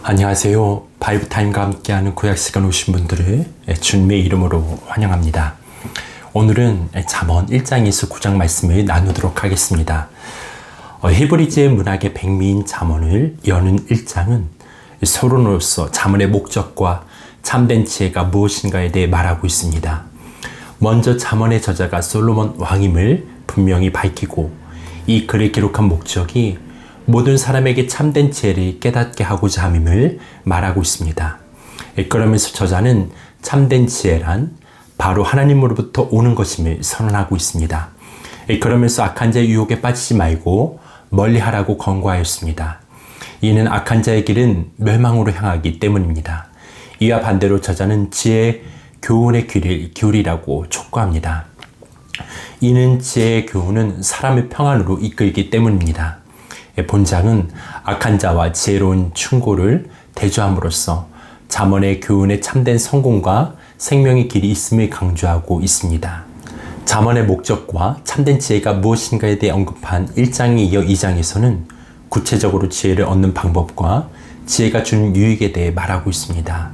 안녕하세요. 바이브타임과 함께하는 구약시간 오신 분들을 주님의 이름으로 환영합니다. 오늘은 잠언 1장에서 9장 말씀을 나누도록 하겠습니다. 히브리지의 문학의 백미인 잠언을 여는 1장은 서론으로서 잠언의 목적과 참된 지혜가 무엇인가에 대해 말하고 있습니다. 먼저 잠언의 저자가 솔로몬 왕임을 분명히 밝히고 이 글을 기록한 목적이 모든 사람에게 참된 지혜를 깨닫게 하고자 함임을 말하고 있습니다. 그러면서 저자는 참된 지혜란 바로 하나님으로부터 오는 것임을 선언하고 있습니다. 그러면서 악한 자의 유혹에 빠지지 말고 멀리하라고 권고하였습니다. 이는 악한 자의 길은 멸망으로 향하기 때문입니다. 이와 반대로 저자는 지혜의 교훈의 귀를 기울이라고 촉구합니다. 이는 지혜의 교훈은 사람의 평안으로 이끌기 때문입니다. 본장은 악한 자와 지혜로운 충고를 대조함으로써 잠언의 교훈에 참된 성공과 생명의 길이 있음을 강조하고 있습니다. 잠언의 목적과 참된 지혜가 무엇인가에 대해 언급한 1장에 이어 2장에서는 구체적으로 지혜를 얻는 방법과 지혜가 주는 유익에 대해 말하고 있습니다.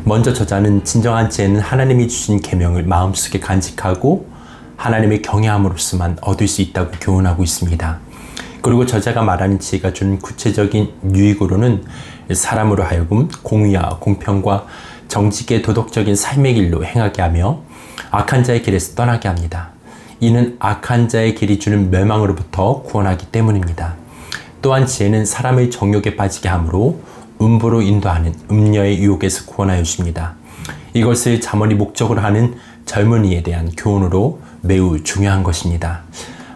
먼저 저자는 진정한 지혜는 하나님이 주신 계명을 마음속에 간직하고 하나님의 경외함으로서만 얻을 수 있다고 교훈하고 있습니다. 그리고 저자가 말하는 지혜가 주는 구체적인 유익으로는 사람으로 하여금 공의와 공평과 정직의 도덕적인 삶의 길로 행하게 하며 악한 자의 길에서 떠나게 합니다. 이는 악한 자의 길이 주는 멸망으로부터 구원하기 때문입니다. 또한 지혜는 사람의 정욕에 빠지게 하므로 음부로 인도하는 음녀의 유혹에서 구원하여 줍니다. 이것을 잠언이 목적으로 하는 젊은이에 대한 교훈으로 매우 중요한 것입니다.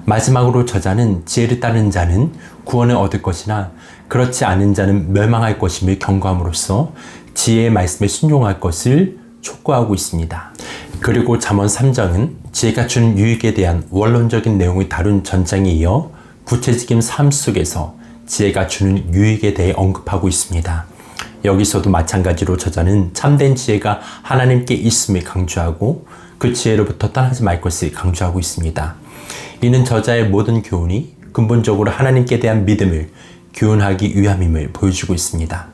마지막으로 저자는 지혜를 따르는 자는 구원을 얻을 것이나 그렇지 않은 자는 멸망할 것임을 경고함으로써 지혜의 말씀에 순종할 것을 촉구하고 있습니다. 그리고 잠언 3장은 지혜가 주는 유익에 대한 원론적인 내용을 다룬 전장에 이어 구체적인 삶 속에서 지혜가 주는 유익에 대해 언급하고 있습니다. 여기서도 마찬가지로 저자는 참된 지혜가 하나님께 있음을 강조하고 그 지혜로부터 떠나지 말 것을 강조하고 있습니다. 이는 저자의 모든 교훈이 근본적으로 하나님께 대한 믿음을 교훈하기 위함임을 보여주고 있습니다.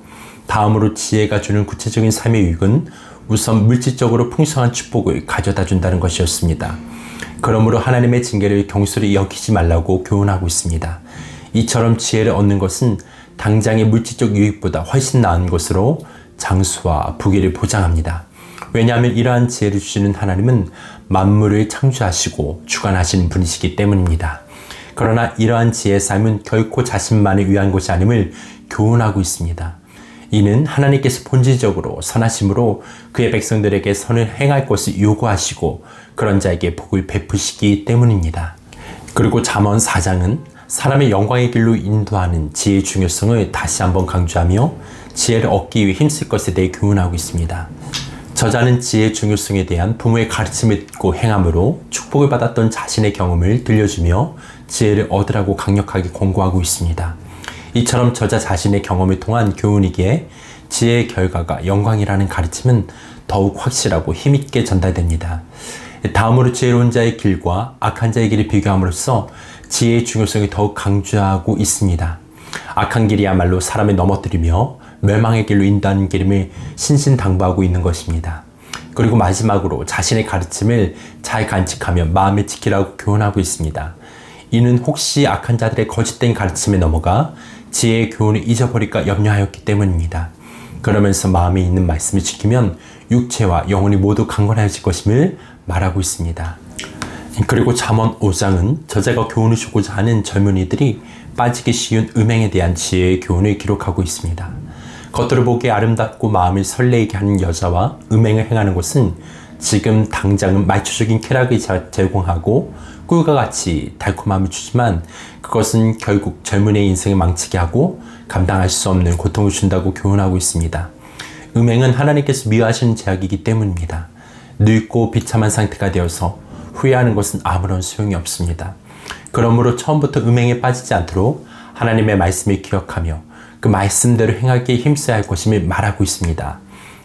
다음으로 지혜가 주는 구체적인 삶의 유익은 우선 물질적으로 풍성한 축복을 가져다 준다는 것이었습니다. 그러므로 하나님의 징계를 경솔히 여기지 말라고 교훈하고 있습니다. 이처럼 지혜를 얻는 것은 당장의 물질적 유익보다 훨씬 나은 것으로 장수와 부귀를 보장합니다. 왜냐하면 이러한 지혜를 주시는 하나님은 만물을 창조하시고 주관하시는 분이시기 때문입니다. 그러나 이러한 지혜의 삶은 결코 자신만을 위한 것이 아님을 교훈하고 있습니다. 이는 하나님께서 본질적으로 선하심으로 그의 백성들에게 선을 행할 것을 요구하시고 그런 자에게 복을 베푸시기 때문입니다. 그리고 잠언 4장은 사람의 영광의 길로 인도하는 지혜의 중요성을 다시 한번 강조하며 지혜를 얻기 위해 힘쓸 것에 대해 교훈하고 있습니다. 저자는 지혜의 중요성에 대한 부모의 가르침을 듣고 행함으로 축복을 받았던 자신의 경험을 들려주며 지혜를 얻으라고 강력하게 권고하고 있습니다. 이처럼 저자 자신의 경험을 통한 교훈이기에 지혜의 결과가 영광이라는 가르침은 더욱 확실하고 힘있게 전달됩니다. 다음으로 지혜로운 자의 길과 악한 자의 길을 비교함으로써 지혜의 중요성을 더욱 강조하고 있습니다. 악한 길이야말로 사람을 넘어뜨리며 멸망의 길로 인도하는 길임을 신신당부하고 있는 것입니다. 그리고 마지막으로 자신의 가르침을 잘 간직하며 마음을 지키라고 교훈하고 있습니다. 이는 혹시 악한 자들의 거짓된 가르침에 넘어가 지혜의 교훈을 잊어버릴까 염려하였기 때문입니다. 그러면서 마음에 있는 말씀을 지키면 육체와 영혼이 모두 강건해질 것임을 말하고 있습니다. 그리고 잠언 5장은 저자가 교훈을 주고자 하는 젊은이들이 빠지기 쉬운 음행에 대한 지혜의 교훈을 기록하고 있습니다. 겉으로 보기에 아름답고 마음을 설레게 하는 여자와 음행을 행하는 것은 지금 당장은 말초적인 쾌락을 제공하고 꿀과 같이 달콤함을 주지만 그것은 결국 젊은이의 인생을 망치게 하고 감당할 수 없는 고통을 준다고 교훈하고 있습니다. 음행은 하나님께서 미워하시는 죄악이기 때문입니다. 늙고 비참한 상태가 되어서 후회하는 것은 아무런 소용이 없습니다. 그러므로 처음부터 음행에 빠지지 않도록 하나님의 말씀을 기억하며 그 말씀대로 행하기에 힘써야 할 것임을 말하고 있습니다.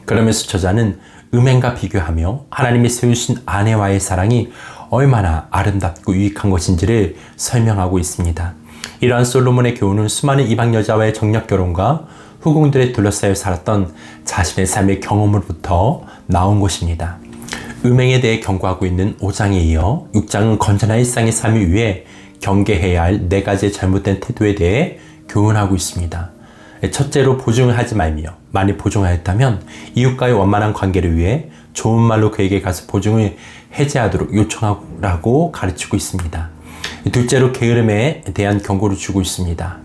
그러면서 저자는 음행과 비교하며 하나님이 세우신 아내와의 사랑이 얼마나 아름답고 유익한 것인지를 설명하고 있습니다. 이러한 솔로몬의 교훈은 수많은 이방 여자와의 정략 결혼과 후궁들에 둘러싸여 살았던 자신의 삶의 경험으로부터 나온 것입니다. 음행에 대해 경고하고 있는 5장에 이어 6장은 건전한 일상의 삶을 위해 경계해야 할 4가지의 잘못된 태도에 대해 교훈하고 있습니다. 첫째로 보증을 하지 말며 만일 보증하였다면 이웃과의 원만한 관계를 위해 좋은 말로 그에게 가서 보증을 해제하도록 요청하라고 가르치고 있습니다. 둘째로 게으름에 대한 경고를 주고 있습니다.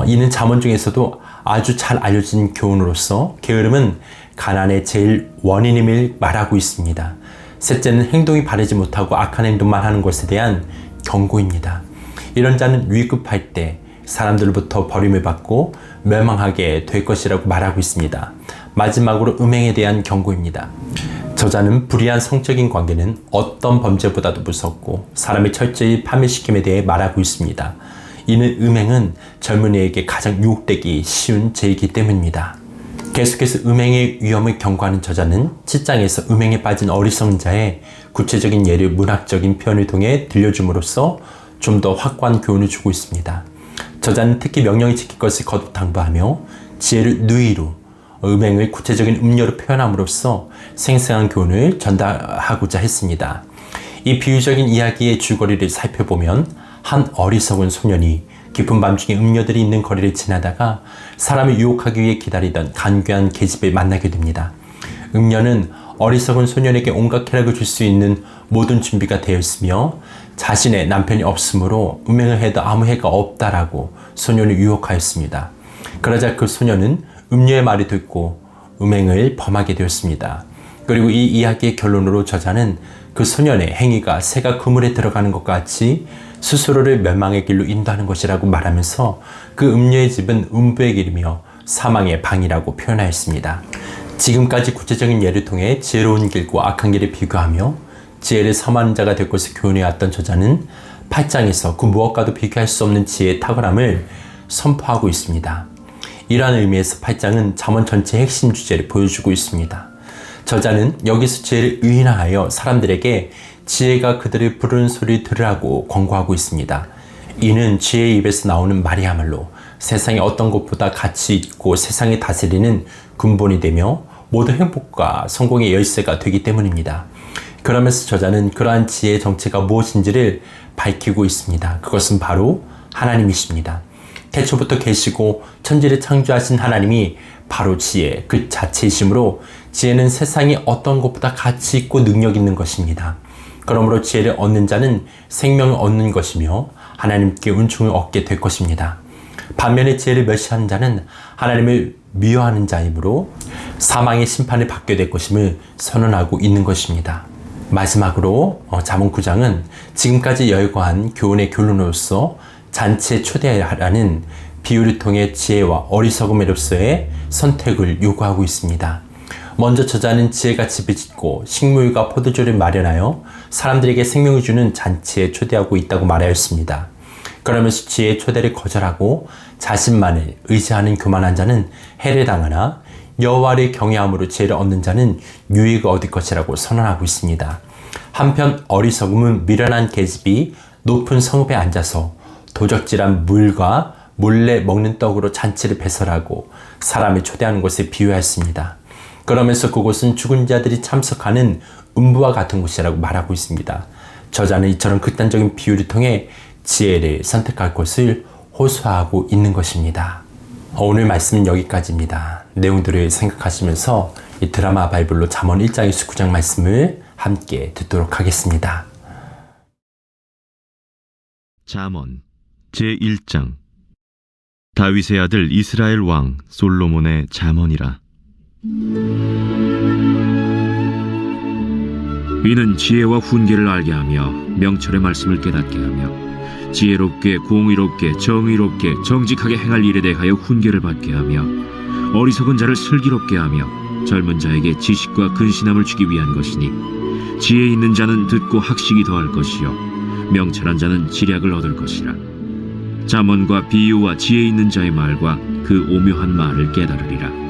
이는 잠언 중에서도 아주 잘 알려진 교훈으로서 게으름은 가난의 제일 원인임을 말하고 있습니다. 셋째는 행동이 바르지 못하고 악한 행동만 하는 것에 대한 경고입니다. 이런 자는 위급할 때 사람들로부터 버림을 받고 멸망하게 될 것이라고 말하고 있습니다. 마지막으로 음행에 대한 경고입니다. 저자는 불의한 성적인 관계는 어떤 범죄보다도 무섭고 사람을 철저히 파멸시킴에 대해 말하고 있습니다. 이는 음행은 젊은이에게 가장 유혹되기 쉬운 죄이기 때문입니다. 계속해서 음행의 위험을 경고하는 저자는 7장에서 음행에 빠진 어리석은 자의 구체적인 예를 문학적인 표현을 통해 들려줌으로써 좀 더 확고한 교훈을 주고 있습니다. 저자는 특히 명령을 지킬 것을 거듭 당부하며 지혜를 누이로 음행을 구체적인 음료로 표현함으로써 생생한 교훈을 전달하고자 했습니다. 이 비유적인 이야기의 줄거리를 살펴보면 한 어리석은 소년이 깊은 밤중에 음료들이 있는 거리를 지나다가 사람을 유혹하기 위해 기다리던 간교한 계집을 만나게 됩니다. 음료는 어리석은 소년에게 온갖 쾌락을 줄 수 있는 모든 준비가 되어 있으며 자신의 남편이 없으므로 음행을 해도 아무 해가 없다라고 소년을 유혹하였습니다. 그러자 그 소년은 음료의 말을 듣고 음행을 범하게 되었습니다. 그리고 이 이야기의 결론으로 저자는 그 소년의 행위가 새가 그물에 들어가는 것과 같이 스스로를 멸망의 길로 인도하는 것이라고 말하면서 그 음료의 집은 음부의 길이며 사망의 방이라고 표현하였습니다. 지금까지 구체적인 예를 통해 지혜로운 길과 악한 길을 비교하며 지혜를 삼하는 자가 될 것을 교훈해왔던 저자는 8장에서 그 무엇과도 비교할 수 없는 지혜의 탁월함을 선포하고 있습니다. 이러한 의미에서 8장은 잠언 전체의 핵심 주제를 보여주고 있습니다. 저자는 여기서 지혜를 의인화하여 사람들에게 지혜가 그들을 부르는 소리를 들으라고 권고하고 있습니다. 이는 지혜의 입에서 나오는 말이야말로 세상의 어떤 것보다 가치 있고 세상을 다스리는 근본이 되며 모든 행복과 성공의 열쇠가 되기 때문입니다. 그러면서 저자는 그러한 지혜의 정체가 무엇인지를 밝히고 있습니다. 그것은 바로 하나님이십니다. 태초부터 계시고 천지를 창조하신 하나님이 바로 지혜 그 자체이시므로 지혜는 세상이 어떤 것보다 가치 있고 능력 있는 것입니다. 그러므로 지혜를 얻는 자는 생명을 얻는 것이며 하나님께 은총을 얻게 될 것입니다. 반면에 지혜를 멸시하는 자는 하나님을 미워하는 자이므로 사망의 심판을 받게 될 것임을 선언하고 있는 것입니다. 마지막으로 잠언 9장은 지금까지 열거한 교훈의 결론으로서 잔치에 초대하라는 비유를 통해 지혜와 어리석음으로서의 선택을 요구하고 있습니다. 먼저 저자는 지혜가 집을 짓고 식물과 포도주를 마련하여 사람들에게 생명을 주는 잔치에 초대하고 있다고 말하였습니다. 그러면서 지혜의 초대를 거절하고 자신만을 의지하는 교만한 자는 해를 당하나 여호와를 경외함으로 지혜를 얻는 자는 유익을 얻을 것이라고 선언하고 있습니다. 한편 어리석음은 미련한 계집이 높은 성읍에 앉아서 도적질한 물과 몰래 먹는 떡으로 잔치를 배설하고 사람을 초대하는 것을 비유하였습니다. 그러면서 그곳은 죽은 자들이 참석하는 음부와 같은 곳이라고 말하고 있습니다. 저자는 이처럼 극단적인 비유를 통해 지혜를 선택할 것을 호소하고 있는 것입니다. 오늘 말씀은 여기까지입니다. 내용들을 생각하시면서 이 드라마 바이블로 잠언 1장에서 9장 말씀을 함께 듣도록 하겠습니다. 잠언 제1장. 다윗의 아들 이스라엘 왕 솔로몬의 잠언이라. 이는 지혜와 훈계를 알게 하며 명철의 말씀을 깨닫게 하며 지혜롭게 공의롭게 정의롭게 정직하게 행할 일에 대하여 훈계를 받게 하며 어리석은 자를 슬기롭게 하며 젊은 자에게 지식과 근신함을 주기 위한 것이니 지혜 있는 자는 듣고 학식이 더할 것이요 명철한 자는 지략을 얻을 것이라. 잠언과 비유와 지혜 있는 자의 말과 그 오묘한 말을 깨달으리라.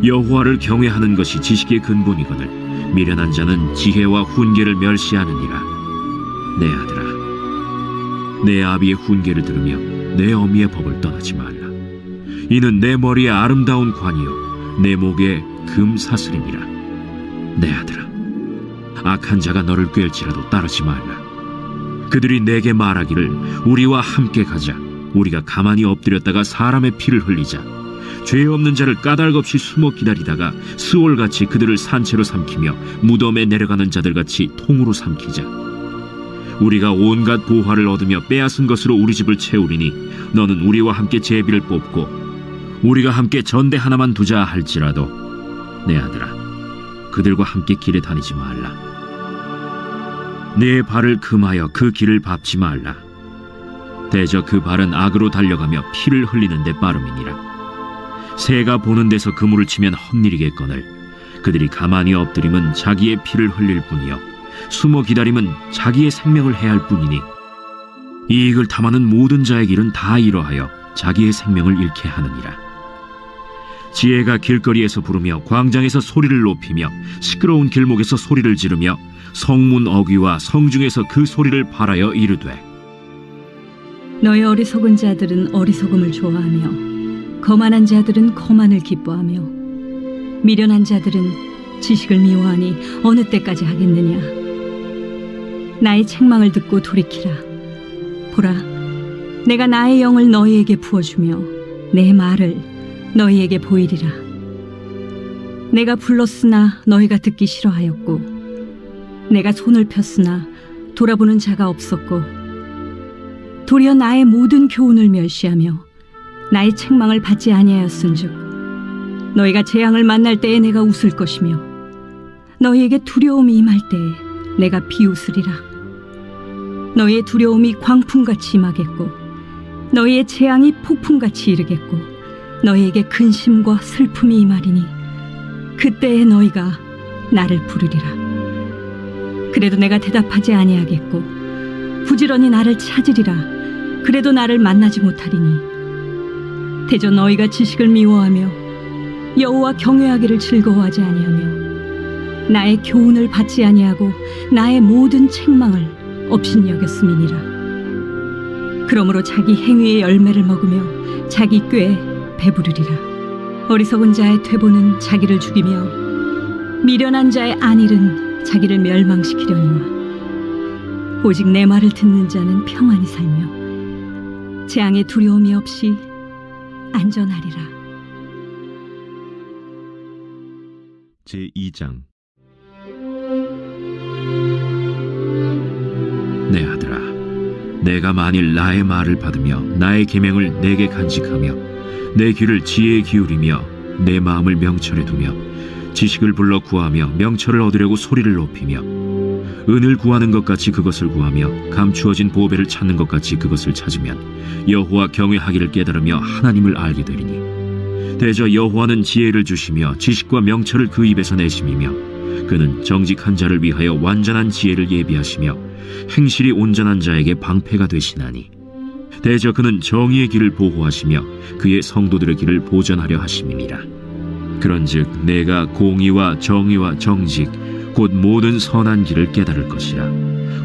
여호와를 경외하는 것이 지식의 근본이거늘 미련한 자는 지혜와 훈계를 멸시하느니라. 내 아들아, 내 아비의 훈계를 들으며 내 어미의 법을 떠나지 말라. 이는 내 머리에 아름다운 관이요 내 목에 금 사슬임이라. 내 아들아, 악한 자가 너를 꾀일지라도 따르지 말라. 그들이 내게 말하기를 우리와 함께 가자. 우리가 가만히 엎드렸다가 사람의 피를 흘리자. 죄 없는 자를 까닭없이 숨어 기다리다가 스올같이 그들을 산채로 삼키며 무덤에 내려가는 자들같이 통으로 삼키자. 우리가 온갖 보화를 얻으며 빼앗은 것으로 우리 집을 채우리니 너는 우리와 함께 제비를 뽑고 우리가 함께 전대 하나만 두자 할지라도 내 아들아, 그들과 함께 길에 다니지 말라. 내 발을 금하여 그 길을 밟지 말라. 대저 그 발은 악으로 달려가며 피를 흘리는 데 빠름이니라. 새가 보는 데서 그물을 치면 헛일이겠거늘 그들이 가만히 엎드림은 자기의 피를 흘릴 뿐이요 숨어 기다림은 자기의 생명을 해할 뿐이니 이익을 탐하는 모든 자의 길은 다 이러하여 자기의 생명을 잃게 하느니라. 지혜가 길거리에서 부르며 광장에서 소리를 높이며 시끄러운 길목에서 소리를 지르며 성문 어귀와 성중에서 그 소리를 발하여 이르되 너희 어리석은 자들은 어리석음을 좋아하며 거만한 자들은 거만을 기뻐하며 미련한 자들은 지식을 미워하니 어느 때까지 하겠느냐. 나의 책망을 듣고 돌이키라. 보라, 내가 나의 영을 너희에게 부어주며 내 말을 너희에게 보이리라. 내가 불렀으나 너희가 듣기 싫어하였고 내가 손을 폈으나 돌아보는 자가 없었고 도리어 나의 모든 교훈을 멸시하며 나의 책망을 받지 아니하였은즉 너희가 재앙을 만날 때에 내가 웃을 것이며 너희에게 두려움이 임할 때에 내가 비웃으리라. 너희의 두려움이 광풍같이 임하겠고 너희의 재앙이 폭풍같이 이르겠고 너희에게 근심과 슬픔이 임하리니 그때에 너희가 나를 부르리라. 그래도 내가 대답하지 아니하겠고 부지런히 나를 찾으리라. 그래도 나를 만나지 못하리니 대저 너희가 지식을 미워하며 여호와 경외하기를 즐거워하지 아니하며 나의 교훈을 받지 아니하고 나의 모든 책망을 업신여겼음이니라. 그러므로 자기 행위의 열매를 먹으며 자기 꾀에 배부르리라. 어리석은 자의 퇴보는 자기를 죽이며 미련한 자의 안일은 자기를 멸망시키려니와 오직 내 말을 듣는 자는 평안히 살며 재앙의 두려움이 없이 안전하리라. 제2장. 내 아들아, 내가 만일 나의 말을 받으며 나의 계명을 내게 간직하며 내 귀를 지혜에 기울이며 내 마음을 명철에 두며 지식을 불러 구하며 명철을 얻으려고 소리를 높이며 은을 구하는 것 같이 그것을 구하며 감추어진 보배를 찾는 것 같이 그것을 찾으면 여호와 경외하기를 깨달으며 하나님을 알게 되리니 대저 여호와는 지혜를 주시며 지식과 명철을 그 입에서 내심이며 그는 정직한 자를 위하여 완전한 지혜를 예비하시며 행실이 온전한 자에게 방패가 되시나니 대저 그는 정의의 길을 보호하시며 그의 성도들의 길을 보전하려 하심이니라. 그런즉 내가 공의와 정의와 정직 곧 모든 선한 길을 깨달을 것이라.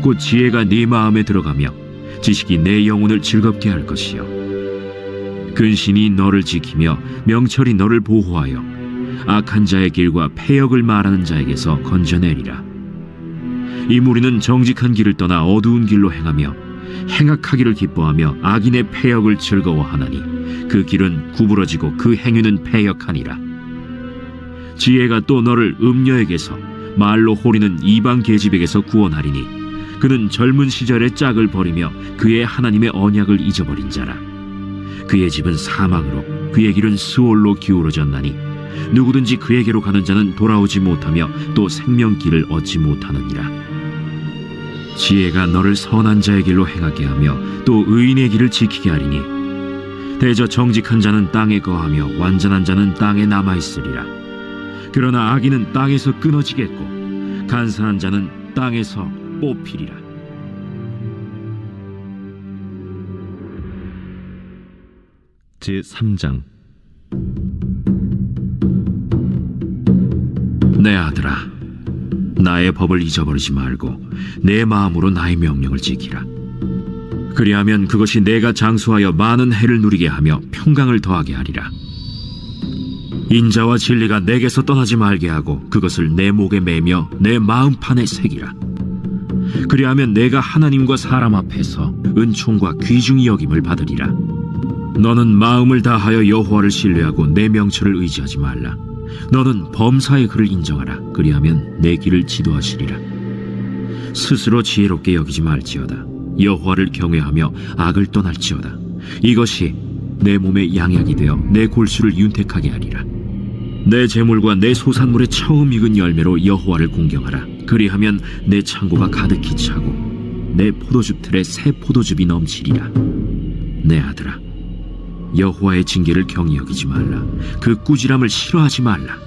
곧 지혜가 네 마음에 들어가며 지식이 내 영혼을 즐겁게 할 것이요 근신이 너를 지키며 명철이 너를 보호하여 악한 자의 길과 패역을 말하는 자에게서 건져내리라. 이 무리는 정직한 길을 떠나 어두운 길로 행하며 행악하기를 기뻐하며 악인의 패역을 즐거워하나니 그 길은 구부러지고 그 행위는 패역하니라. 지혜가 또 너를 음녀에게서 말로 호리는 이방 계집에게서 구원하리니 그는 젊은 시절의 짝을 버리며 그의 하나님의 언약을 잊어버린 자라. 그의 집은 사망으로 그의 길은 스올로 기울어졌나니 누구든지 그에게로 가는 자는 돌아오지 못하며 또 생명길을 얻지 못하느니라. 지혜가 너를 선한 자의 길로 행하게 하며 또 의인의 길을 지키게 하리니 대저 정직한 자는 땅에 거하며 완전한 자는 땅에 남아있으리라. 그러나 악인은 땅에서 끊어지겠고 간사한 자는 땅에서 뽑히리라. 제3장. 내 아들아, 나의 법을 잊어버리지 말고 내 마음으로 나의 명령을 지키라. 그리하면 그것이 내가 장수하여 많은 해를 누리게 하며 평강을 더하게 하리라. 인자와 진리가 내게서 떠나지 말게 하고 그것을 내 목에 매며 내 마음판에 새기라. 그리하면 내가 하나님과 사람 앞에서 은총과 귀중히 여김을 받으리라. 너는 마음을 다하여 여호와를 신뢰하고 내 명철을 의지하지 말라. 너는 범사의 그를 인정하라. 그리하면 내 길을 지도하시리라. 스스로 지혜롭게 여기지 말지어다. 여호와를 경외하며 악을 떠날지어다. 이것이 내 몸의 양약이 되어 내 골수를 윤택하게 하리라. 내 재물과 내 소산물의 처음 익은 열매로 여호와를 공경하라. 그리하면 내 창고가 가득히 차고 내 포도즙 틀에 새 포도즙이 넘치리라. 내 아들아, 여호와의 징계를 경히 여기지 말라. 그 꾸지람을 싫어하지 말라.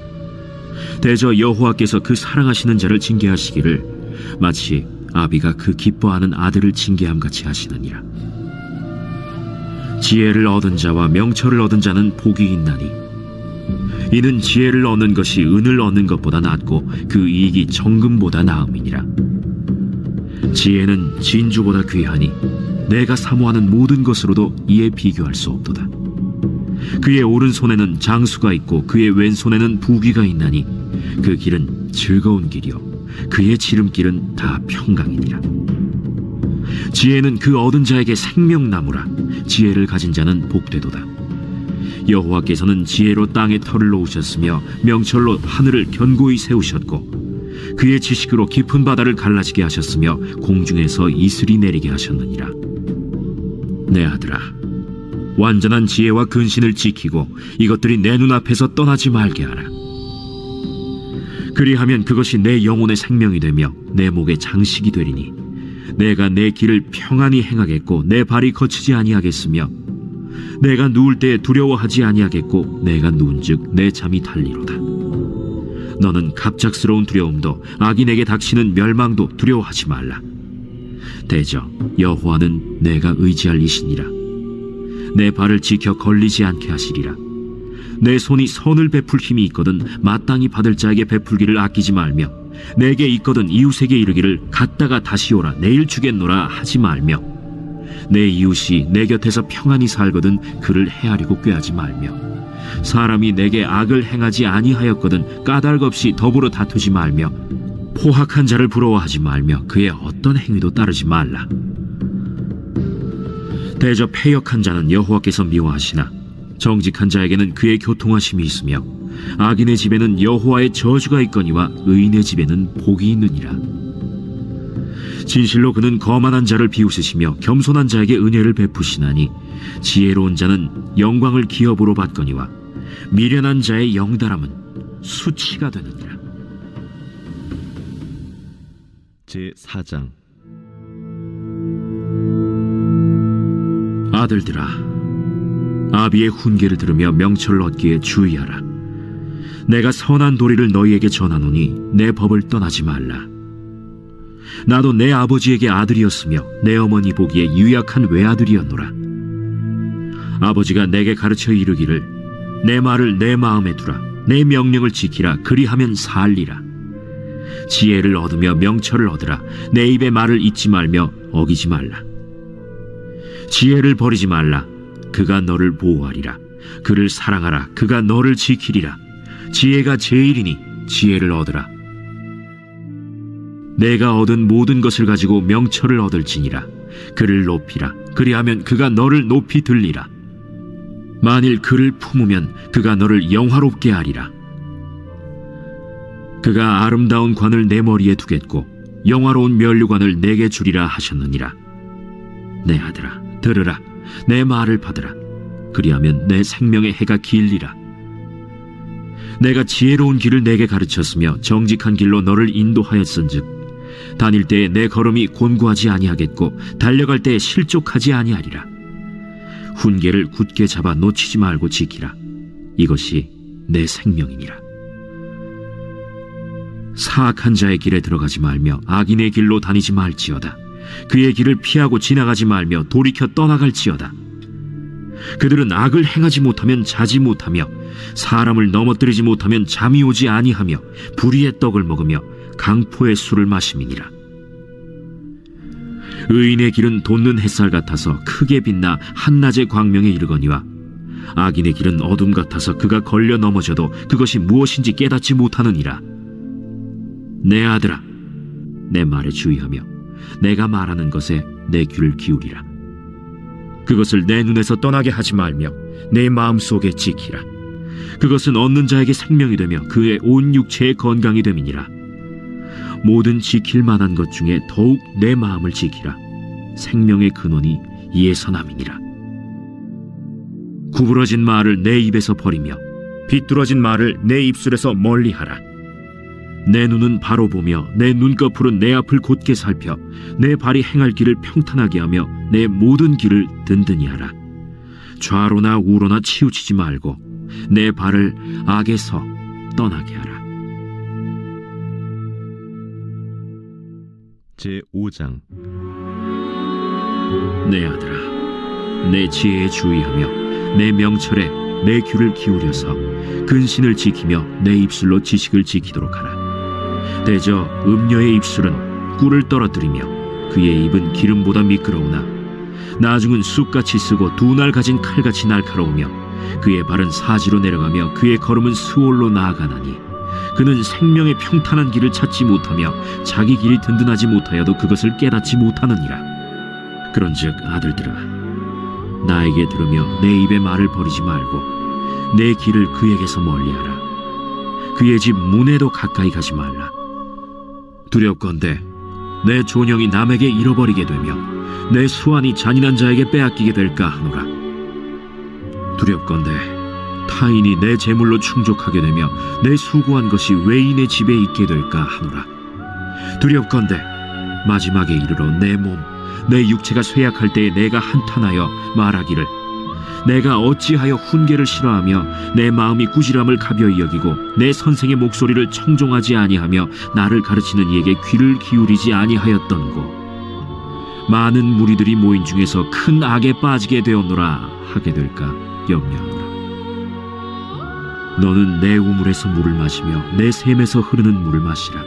대저 여호와께서 그 사랑하시는 자를 징계하시기를 마치 아비가 그 기뻐하는 아들을 징계함같이 하시느니라. 지혜를 얻은 자와 명철을 얻은 자는 복이 있나니 이는 지혜를 얻는 것이 은을 얻는 것보다 낫고 그 이익이 정금보다 나음이니라. 지혜는 진주보다 귀하니 내가 사모하는 모든 것으로도 이에 비교할 수 없도다. 그의 오른손에는 장수가 있고 그의 왼손에는 부귀가 있나니 그 길은 즐거운 길이요 그의 지름길은 다 평강이니라. 지혜는 그 얻은 자에게 생명나무라. 지혜를 가진 자는 복되도다. 여호와께서는 지혜로 땅에 털을 놓으셨으며 명철로 하늘을 견고히 세우셨고 그의 지식으로 깊은 바다를 갈라지게 하셨으며 공중에서 이슬이 내리게 하셨느니라. 내 아들아, 완전한 지혜와 근신을 지키고 이것들이 내 눈앞에서 떠나지 말게 하라. 그리하면 그것이 내 영혼의 생명이 되며 내 목의 장식이 되리니 내가 내 길을 평안히 행하겠고 내 발이 거치지 아니하겠으며 내가 누울 때에 두려워하지 아니하겠고 내가 누운즉 내 잠이 달리로다. 너는 갑작스러운 두려움도 악인에게 닥치는 멸망도 두려워하지 말라. 대저 여호와는 내가 의지할 이시니라. 내 발을 지켜 걸리지 않게 하시리라. 내 손이 선을 베풀 힘이 있거든 마땅히 받을 자에게 베풀기를 아끼지 말며 내게 있거든 이웃에게 이르기를 갔다가 다시 오라 내일 주겠노라 하지 말며 내 이웃이 내 곁에서 평안히 살거든 그를 헤아리고 꾀하지 말며 사람이 내게 악을 행하지 아니하였거든 까닭 없이 더불어 다투지 말며 포학한 자를 부러워하지 말며 그의 어떤 행위도 따르지 말라. 대저 패역한 자는 여호와께서 미워하시나 정직한 자에게는 그의 교통하심이 있으며 악인의 집에는 여호와의 저주가 있거니와 의인의 집에는 복이 있느니라. 진실로 그는 거만한 자를 비웃으시며 겸손한 자에게 은혜를 베푸시나니 지혜로운 자는 영광을 기업으로 받거니와 미련한 자의 영달함은 수치가 되느니라. 제4장. 아들들아, 아비의 훈계를 들으며 명철을 얻기에 주의하라. 내가 선한 도리를 너희에게 전하노니 내 법을 떠나지 말라. 나도 내 아버지에게 아들이었으며 내 어머니 보기에 유약한 외아들이었노라. 아버지가 내게 가르쳐 이르기를 내 말을 내 마음에 두라. 내 명령을 지키라. 그리하면 살리라. 지혜를 얻으며 명철을 얻으라. 내 입의 말을 잊지 말며 어기지 말라. 지혜를 버리지 말라. 그가 너를 보호하리라. 그를 사랑하라. 그가 너를 지키리라. 지혜가 제일이니 지혜를 얻으라. 내가 얻은 모든 것을 가지고 명철을 얻을지니라. 그를 높이라. 그리하면 그가 너를 높이 들리라. 만일 그를 품으면 그가 너를 영화롭게 하리라. 그가 아름다운 관을 내 머리에 두겠고 영화로운 면류관을 내게 주리라 하셨느니라. 내 아들아, 들으라. 내 말을 받으라. 그리하면 내 생명의 해가 길리라. 내가 지혜로운 길을 내게 가르쳤으며 정직한 길로 너를 인도하였은즉 다닐 때에 내 걸음이 곤고하지 아니하겠고 달려갈 때에 실족하지 아니하리라. 훈계를 굳게 잡아 놓치지 말고 지키라. 이것이 내 생명이니라. 사악한 자의 길에 들어가지 말며 악인의 길로 다니지 말지어다. 그의 길을 피하고 지나가지 말며 돌이켜 떠나갈지어다. 그들은 악을 행하지 못하면 자지 못하며 사람을 넘어뜨리지 못하면 잠이 오지 아니하며 불의의 떡을 먹으며 강포의 술을 마심이니라. 의인의 길은 돋는 햇살 같아서 크게 빛나 한낮의 광명에 이르거니와 악인의 길은 어둠 같아서 그가 걸려 넘어져도 그것이 무엇인지 깨닫지 못하느니라. 내 아들아, 내 말에 주의하며 내가 말하는 것에 내 귀를 기울이라. 그것을 내 눈에서 떠나게 하지 말며 내 마음속에 지키라. 그것은 얻는 자에게 생명이 되며 그의 온 육체의 건강이 됨이니라. 모든 지킬 만한 것 중에 더욱 내 마음을 지키라. 생명의 근원이 이에서 남이니라. 구부러진 말을 내 입에서 버리며 비뚤어진 말을 내 입술에서 멀리하라. 내 눈은 바로 보며 내 눈꺼풀은 내 앞을 곧게 살펴 내 발이 행할 길을 평탄하게 하며 내 모든 길을 든든히 하라. 좌로나 우로나 치우치지 말고 내 발을 악에서 떠나게 하라. 제5장. 내 아들아, 내 지혜에 주의하며 내 명철에 내 귀를 기울여서 근신을 지키며 내 입술로 지식을 지키도록 하라. 대저 음녀의 입술은 꿀을 떨어뜨리며 그의 입은 기름보다 미끄러우나 나중은 쑥같이 쓰고 두 날 가진 칼같이 날카로우며 그의 발은 사지로 내려가며 그의 걸음은 스올로 나아가나니 그는 생명의 평탄한 길을 찾지 못하며 자기 길이 든든하지 못하여도 그것을 깨닫지 못하느니라. 그런즉 아들들아, 나에게 들으며 내 입의 말을 버리지 말고 내 길을 그에게서 멀리하라. 그의 집 문에도 가까이 가지 말라. 두렵건대 내 존영이 남에게 잃어버리게 되며 내 수완이 잔인한 자에게 빼앗기게 될까 하노라. 두렵건대 타인이 내 재물로 충족하게 되며 내 수고한 것이 외인의 집에 있게 될까 하노라. 두렵건대 마지막에 이르러 내 몸, 내 육체가 쇠약할 때에 내가 한탄하여 말하기를 내가 어찌하여 훈계를 싫어하며 내 마음이 꾸지람을 가벼이 여기고 내 선생의 목소리를 청종하지 아니하며 나를 가르치는 이에게 귀를 기울이지 아니하였던고. 많은 무리들이 모인 중에서 큰 악에 빠지게 되었노라 하게 될까 염려하노라. 너는 내 우물에서 물을 마시며 내 샘에서 흐르는 물을 마시라.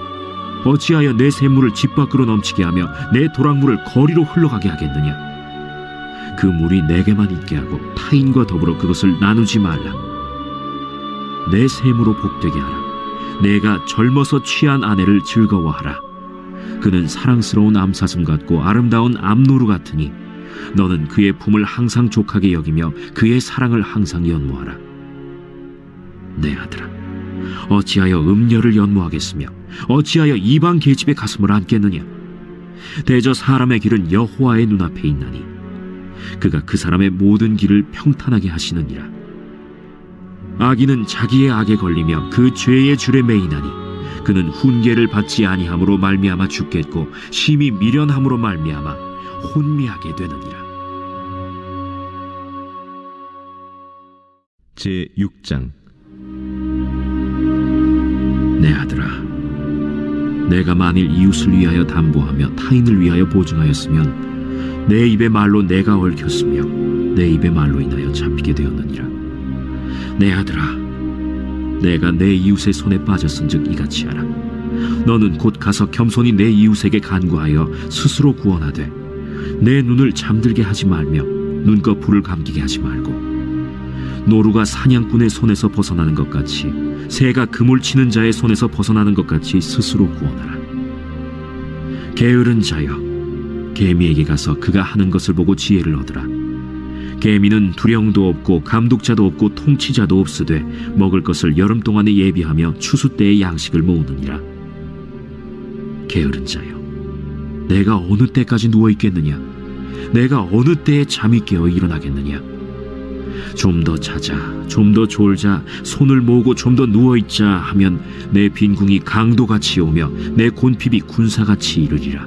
어찌하여 내 샘물을 집 밖으로 넘치게 하며 내 도랑물을 거리로 흘러가게 하겠느냐. 그 물이 내게만 있게 하고 타인과 더불어 그것을 나누지 말라. 내 샘으로 복되게 하라. 내가 젊어서 취한 아내를 즐거워하라. 그는 사랑스러운 암사슴 같고 아름다운 암노루 같으니 너는 그의 품을 항상 족하게 여기며 그의 사랑을 항상 연모하라. 내 아들아, 어찌하여 음녀를 연모하겠으며 어찌하여 이방 계집의 가슴을 안겠느냐. 대저 사람의 길은 여호와의 눈앞에 있나니 그가 그 사람의 모든 길을 평탄하게 하시느니라. 악인은 자기의 악에 걸리며 그 죄의 줄에 매이나니 그는 훈계를 받지 아니함으로 말미암아 죽겠고 심히 미련함으로 말미암아 혼미하게 되느니라. 제6장. 내 아들아, 내가 만일 이웃을 위하여 담보하며 타인을 위하여 보증하였으면 내 입의 말로 내가 얽혔으며 내 입의 말로 인하여 잡히게 되었느니라. 내 아들아, 내가 내 이웃의 손에 빠졌은즉 이같이 하라. 너는 곧 가서 겸손히 내 이웃에게 간구하여 스스로 구원하되 내 눈을 잠들게 하지 말며 눈꺼풀을 감기게 하지 말고 노루가 사냥꾼의 손에서 벗어나는 것 같이 새가 그물 치는 자의 손에서 벗어나는 것 같이 스스로 구원하라. 게으른 자여, 개미에게 가서 그가 하는 것을 보고 지혜를 얻으라. 개미는 두령도 없고 감독자도 없고 통치자도 없으되 먹을 것을 여름 동안에 예비하며 추수 때에 양식을 모으느니라. 게으른 자여, 내가 어느 때까지 누워 있겠느냐? 내가 어느 때에 잠이 깨어 일어나겠느냐? 좀 더 자자, 좀 더 졸자, 손을 모으고 좀 더 누워있자 하면 내 빈궁이 강도같이 오며 내 곤핍이 군사같이 이르리라.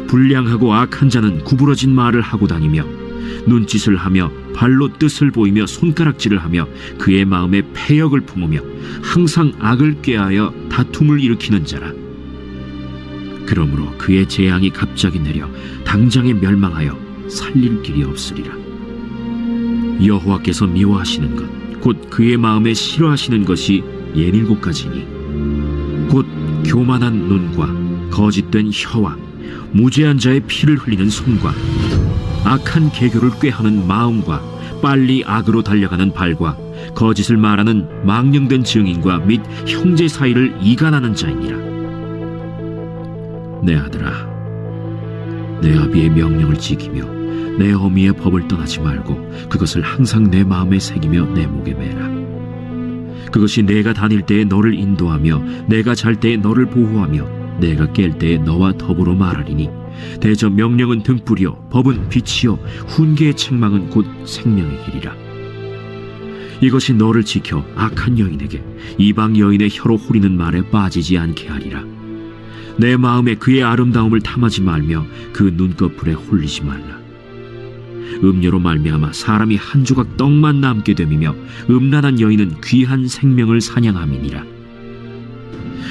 불량하고 악한 자는 구부러진 말을 하고 다니며 눈짓을 하며 발로 뜻을 보이며 손가락질을 하며 그의 마음에 패역을 품으며 항상 악을 꾀하여 다툼을 일으키는 자라. 그러므로 그의 재앙이 갑자기 내려 당장에 멸망하여 살릴 길이 없으리라. 여호와께서 미워하시는 것, 곧 그의 마음에 싫어하시는 것이 7가지니 곧 교만한 눈과 거짓된 혀와 무죄한 자의 피를 흘리는 손과 악한 계교를 꾀하는 마음과 빨리 악으로 달려가는 발과 거짓을 말하는 망령된 증인과 및 형제 사이를 이간하는 자이니라. 내 아들아, 내 아비의 명령을 지키며 내 어미의 법을 떠나지 말고 그것을 항상 내 마음에 새기며 내 목에 매라. 그것이 내가 다닐 때에 너를 인도하며 내가 잘 때에 너를 보호하며 내가 깰 때에 너와 더불어 말하리니 대저 명령은 등불이요 법은 빛이요 훈계의 책망은 곧 생명의 길이라. 이것이 너를 지켜 악한 여인에게 이방 여인의 혀로 후리는 말에 빠지지 않게 하리라. 내 마음에 그의 아름다움을 탐하지 말며 그 눈꺼풀에 홀리지 말라. 음료로 말미암아 사람이 한 조각 떡만 남게 됨이며 음란한 여인은 귀한 생명을 사냥함이니라.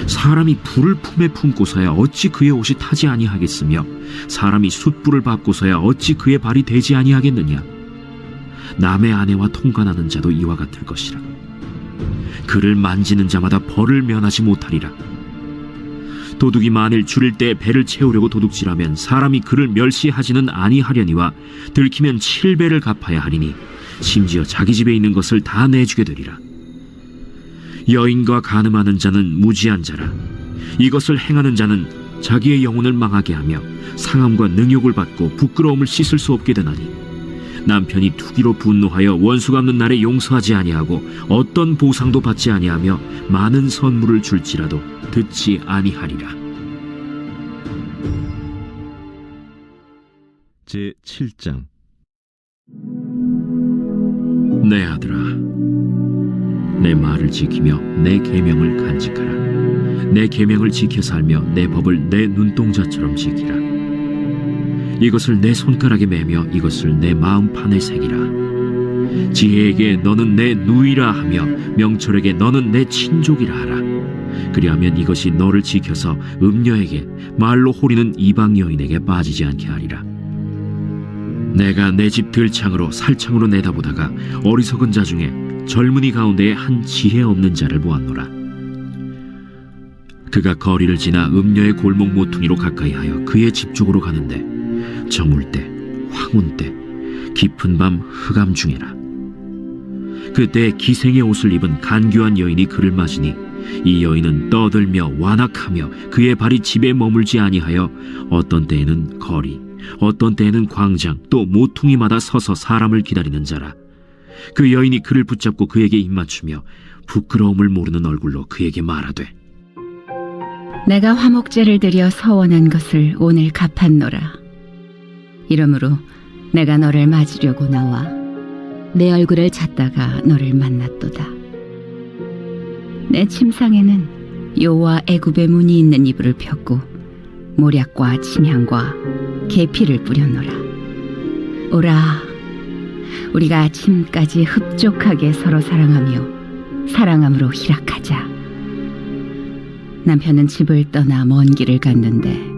사람이 불을 품에 품고서야 어찌 그의 옷이 타지 아니하겠으며 사람이 숯불을 밟고서야 어찌 그의 발이 되지 아니하겠느냐. 남의 아내와 통관하는 자도 이와 같을 것이라. 그를 만지는 자마다 벌을 면하지 못하리라. 도둑이 만일 줄일 때 배를 채우려고 도둑질하면 사람이 그를 멸시하지는 아니하려니와 들키면 7배를 갚아야 하리니 심지어 자기 집에 있는 것을 다 내주게 되리라. 여인과 간음하는 자는 무지한 자라. 이것을 행하는 자는 자기의 영혼을 망하게 하며 상함과 능욕을 받고 부끄러움을 씻을 수 없게 되나니 남편이 투기로 분노하여 원수 갚는 날에 용서하지 아니하고 어떤 보상도 받지 아니하며 많은 선물을 줄지라도 듣지 아니하리라. 제7장 내 아들아, 내 말을 지키며 내 계명을 간직하라. 내 계명을 지켜 살며 내 법을 내 눈동자처럼 지키라. 이것을 내 손가락에 매며 이것을 내 마음판에 새기라. 지혜에게 너는 내 누이라 하며 명철에게 너는 내 친족이라 하라. 그리하면 이것이 너를 지켜서 음녀에게 말로 호리는 이방 여인에게 빠지지 않게 하리라. 내가 내 집 들창으로 살창으로 내다보다가 어리석은 자 중에 젊은이 가운데에 한 지혜 없는 자를 보았노라. 그가 거리를 지나 음녀의 골목 모퉁이로 가까이하여 그의 집 쪽으로 가는데 저물 때, 황혼 때, 깊은 밤 흑암 중에라. 그때 기생의 옷을 입은 간교한 여인이 그를 맞으니 이 여인은 떠들며 완악하며 그의 발이 집에 머물지 아니하여 어떤 때에는 거리, 어떤 때에는 광장, 또 모퉁이마다 서서 사람을 기다리는 자라. 그 여인이 그를 붙잡고 그에게 입맞추며 부끄러움을 모르는 얼굴로 그에게 말하되 내가 화목제를 드려 서원한 것을 오늘 갚았노라. 이러므로 내가 너를 맞으려고 나와 내 얼굴을 찾다가 너를 만났도다. 내 침상에는 요와 애굽의 문이 있는 이불을 폈고 모략과 침향과 계피를 뿌렸노라. 오라, 우리가 아침까지 흡족하게 서로 사랑하며 사랑함으로 희락하자. 남편은 집을 떠나 먼 길을 갔는데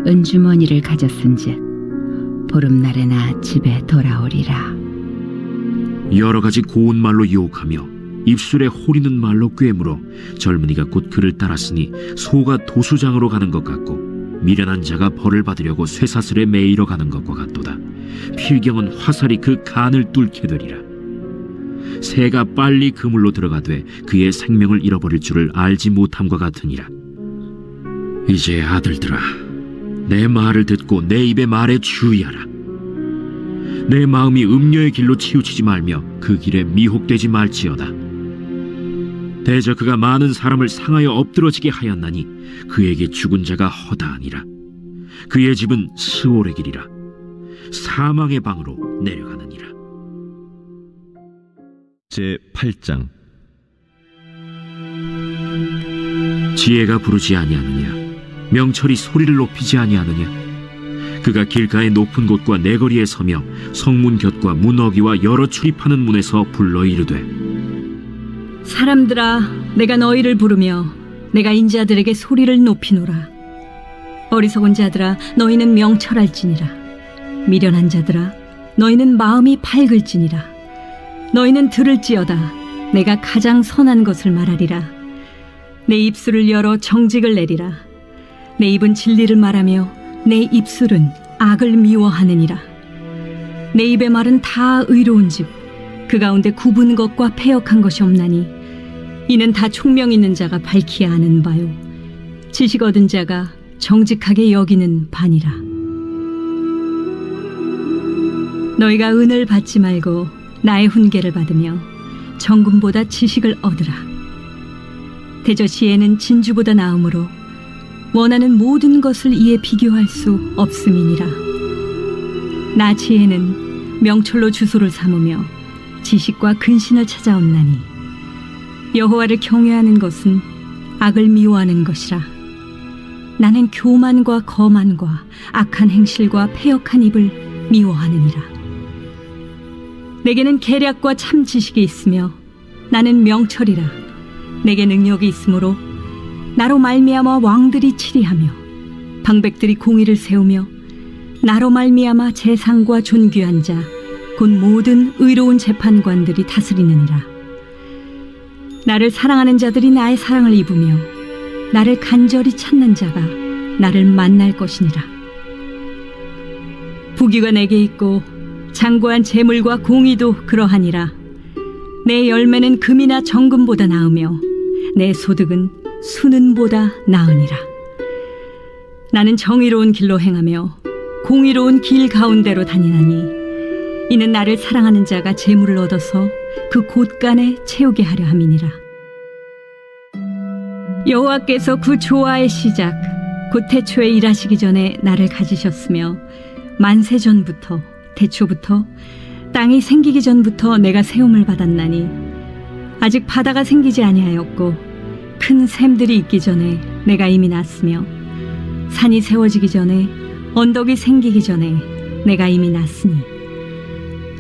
은주머니를 가졌은즉 보름날에나 집에 돌아오리라. 여러 가지 고운 말로 유혹하며 입술에 호리는 말로 꿰물어 젊은이가 곧 그를 따랐으니 소가 도수장으로 가는 것 같고 미련한 자가 벌을 받으려고 쇠사슬에 매이러 가는 것과 같도다. 필경은 화살이 그 간을 뚫게 되리라. 새가 빨리 그물로 들어가되 그의 생명을 잃어버릴 줄을 알지 못함과 같으니라. 이제 아들들아, 내 말을 듣고 내 입의 말에 주의하라. 내 마음이 음녀의 길로 치우치지 말며 그 길에 미혹되지 말지어다. 대저 그가 많은 사람을 상하여 엎드러지게 하였나니 그에게 죽은 자가 허다하니라. 그의 집은 스올의 길이라. 사망의 방으로 내려가느니라. 제8장 지혜가 부르지 아니하느냐? 명철이 소리를 높이지 아니하느냐? 그가 길가의 높은 곳과 내거리에 서며 성문 곁과 문 어귀와 여러 출입하는 문에서 불러 이르되 사람들아, 내가 너희를 부르며 내가 인자들에게 소리를 높이노라. 어리석은 자들아, 너희는 명철할지니라. 미련한 자들아, 너희는 마음이 밝을지니라. 너희는 들을지어다. 내가 가장 선한 것을 말하리라. 내 입술을 열어 정직을 내리라. 내 입은 진리를 말하며 내 입술은 악을 미워하느니라. 내 입의 말은 다 의로운즉 그 가운데 굽은 것과 패역한 것이 없나니 이는 다 총명 있는 자가 밝히 아는 바요 지식 얻은 자가 정직하게 여기는 바니라. 너희가 은을 받지 말고 나의 훈계를 받으며 정금보다 지식을 얻으라. 대저 지혜는 진주보다 나음으로 원하는 모든 것을 이에 비교할 수 없음이니라. 나 지혜는 명철로 주소를 삼으며 지식과 근신을 찾아온나니 여호와를 경외하는 것은 악을 미워하는 것이라. 나는 교만과 거만과 악한 행실과 패역한 입을 미워하느니라. 내게는 계략과 참 지식이 있으며 나는 명철이라. 내게 능력이 있으므로 나로 말미암아 왕들이 치리하며 방백들이 공의를 세우며 나로 말미암아 재상과 존귀한 자 곧 모든 의로운 재판관들이 다스리느니라. 나를 사랑하는 자들이 나의 사랑을 입으며 나를 간절히 찾는 자가 나를 만날 것이니라. 부귀가 내게 있고 장구한 재물과 공의도 그러하니라. 내 열매는 금이나 정금보다 나으며 내 소득은 수는보다 나으니라. 나는 정의로운 길로 행하며 공의로운 길 가운데로 다니나니 이는 나를 사랑하는 자가 재물을 얻어서 그 곳간에 채우게 하려 함이니라. 여호와께서 그 조화의 시작 곧 태초에 일하시기 전에 나를 가지셨으며 만세 전부터 태초부터 땅이 생기기 전부터 내가 세움을 받았나니 아직 바다가 생기지 아니하였고 큰 샘들이 있기 전에 내가 이미 났으며 산이 세워지기 전에 언덕이 생기기 전에 내가 이미 났으니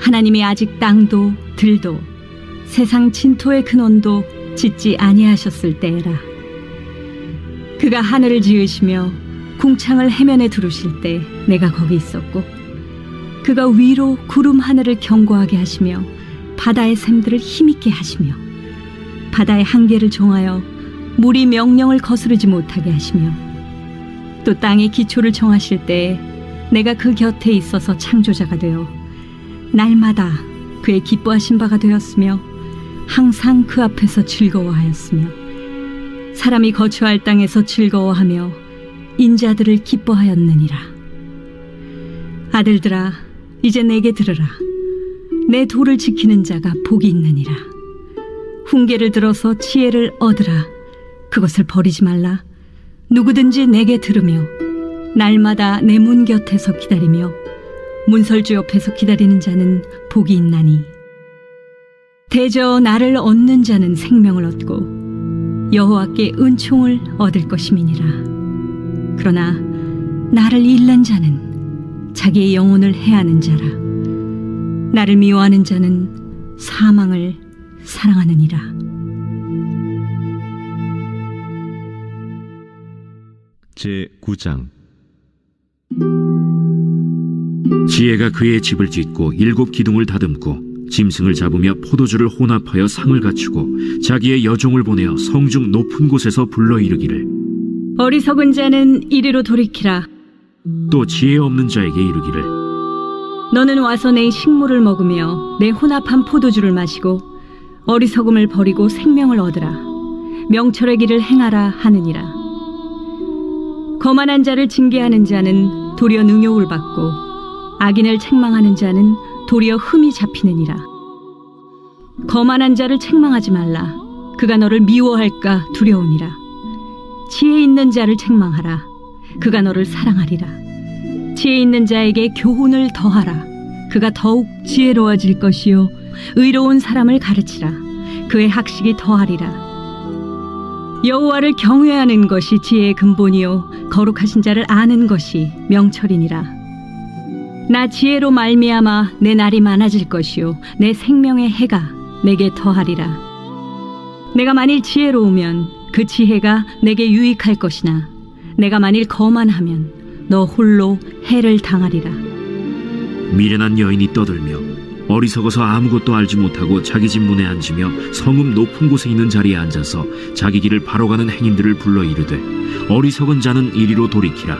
하나님이 아직 땅도 들도 세상 진토의 근원도 짓지 아니하셨을 때에라. 그가 하늘을 지으시며 궁창을 해면에 두르실 때 내가 거기 있었고 그가 위로 구름 하늘을 견고하게 하시며 바다의 샘들을 힘있게 하시며 바다의 한계를 정하여 물이 명령을 거스르지 못하게 하시며 또 땅의 기초를 정하실 때에 내가 그 곁에 있어서 창조자가 되어 날마다 그의 기뻐하신 바가 되었으며 항상 그 앞에서 즐거워하였으며 사람이 거처할 땅에서 즐거워하며 인자들을 기뻐하였느니라. 아들들아 이제 내게 들으라. 내 도를 지키는 자가 복이 있느니라. 훈계를 들어서 지혜를 얻으라. 그것을 버리지 말라. 누구든지 내게 들으며 날마다 내 문 곁에서 기다리며 문설주 옆에서 기다리는 자는 복이 있나니 대저 나를 얻는 자는 생명을 얻고 여호와께 은총을 얻을 것임이니라. 그러나 나를 잃는 자는 자기의 영혼을 해하는 자라. 나를 미워하는 자는 사망을 사랑하느니라. 제9장 지혜가 그의 집을 짓고 7 기둥을 다듬고 짐승을 잡으며 포도주를 혼합하여 상을 갖추고 자기의 여종을 보내어 성중 높은 곳에서 불러 이르기를 어리석은 자는 이리로 돌이키라. 또 지혜 없는 자에게 이르기를 너는 와서 내 식물을 먹으며 내 혼합한 포도주를 마시고 어리석음을 버리고 생명을 얻으라. 명철의 길을 행하라 하느니라. 거만한 자를 징계하는 자는 도리어 능욕을 받고 악인을 책망하는 자는 도리어 흠이 잡히느니라. 거만한 자를 책망하지 말라. 그가 너를 미워할까 두려우니라. 지혜 있는 자를 책망하라. 그가 너를 사랑하리라. 지혜 있는 자에게 교훈을 더하라. 그가 더욱 지혜로워질 것이요 의로운 사람을 가르치라. 그의 학식이 더하리라. 여호와를 경외하는 것이 지혜의 근본이요 거룩하신 자를 아는 것이 명철이니라. 나 지혜로 말미암아 내 날이 많아질 것이요 내 생명의 해가 내게 더하리라. 내가 만일 지혜로우면 그 지혜가 내게 유익할 것이나 내가 만일 거만하면 너 홀로 해를 당하리라. 미련한 여인이 떠들며 어리석어서 아무것도 알지 못하고 자기 집 문에 앉으며 성읍 높은 곳에 있는 자리에 앉아서 자기 길을 바로 가는 행인들을 불러 이르되 어리석은 자는 이리로 돌이키라.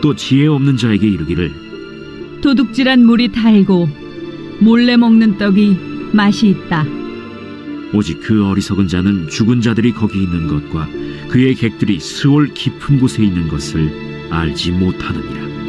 또 지혜 없는 자에게 이르기를 도둑질한 물이 달고 몰래 먹는 떡이 맛이 있다. 오직 그 어리석은 자는 죽은 자들이 거기 있는 것과 그의 객들이 스올 깊은 곳에 있는 것을 알지 못하느니라.